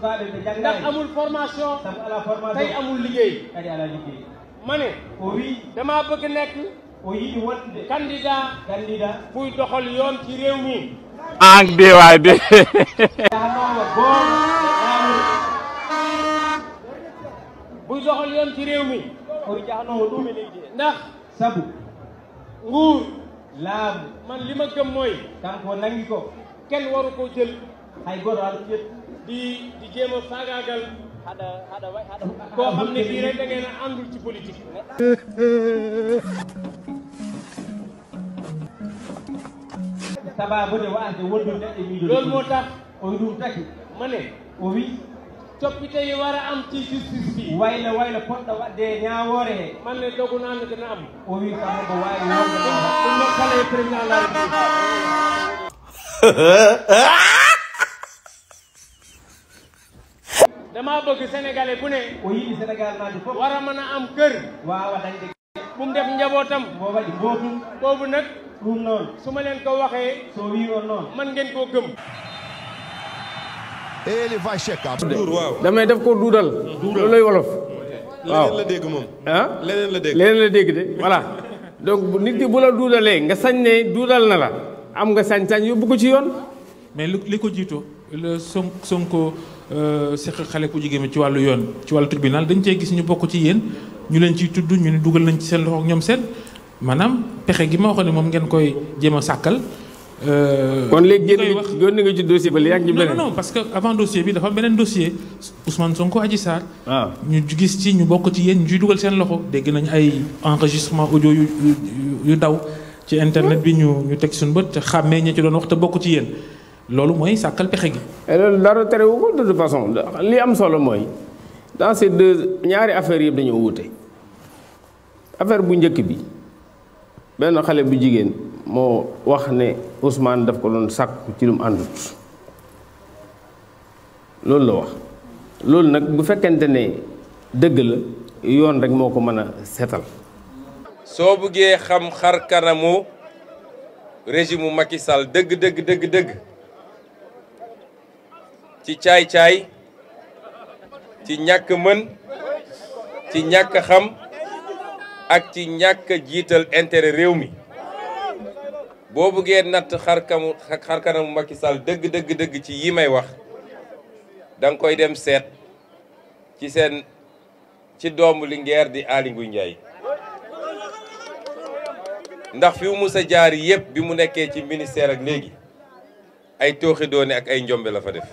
ndax amul formation tey amul liggéey ma ne dama bëgg nekk candidat buy doxal yoon ci réew mi ang de waay de buy doxal yoon ci réew mi ndax sabu nguur man li ma gëm mooy kenn waru ko jël di jéem a faagaagal koo xam ne bii rek da ngeen a àndul ci politique. loolu moo tax ma ne coppite yi war a am ci justice bi wayla poɗɗo wadde ñaawoore he man ne dogu naa ne dina am kamko waawi ɗum no kala président la dama bëgg sénégalais bu ne war a mën a am kër bu mu def njabootam boobu nag su ma leen ko waxee man ngeen koo gëm. Ele vai checar. damay def ko duudal. loolu lay wolof. waaw leneen la dégg moom. ah leneen la dégg de voilà donc nit ki bu la duudalee nga sañ ne duudal na la am nga sañ-sañ yóbbu ko ci yoon. mais li ko jiitu le Sonko seq xale ku jigéen ci wàllu yoon ci wàllu tribunal dañ cee gis ñu bokk ci yéen ñu leen ciy tudd ñu ne dugal nañ ci seen loxo ak ñoom seen maanaam pexe gi ma waxoon ne moom ngeen koy jéem a sàkkal. kon léegi génn nga ci dossier ba léegi non non parce que avant dossier bi dafa beneen dossier Ousmane Sonko Adji Sarr. waaw ñu gis ci ñu bokk ci yéen ñu ciy dugal seen loxo dégg nañ ay enregistrement audio yu daw ci internet bi ñu teg suñu bët te xàmmee ñi ci doon wax te bokk ci yéen loolu mooy sàkkal pexe gi. loolu dara terewu ko de toute façon li am solo mooy dans ces deux ñaari affaires yëpp dañoo wuute affaire bu njëkk bi benn xale bu jigéen moo wax ne Ousmane daf ko doon sàkku ci lu mu àndut loolu la wax loolu nag bu fekkente ne dëgg la yoon rek moo ko mën a seetal. soo buggee xam xar kanamu régime Macky Sall dëgg ci caay-caay ci ñàkk mën ci ñàkk xam ak ci ñàkk jiital intérêt réew mi boo buggee natt xar kanamu Macky Sall dëgg ci yi may wax da nga koy dem seet ci doomu Linguère di Aly Ngouille Ndiaye ndax fi mu mus a jaar yépp bi mu nekkee ci ministère ak léegi ay tooxi doone ak ay njombe la fa def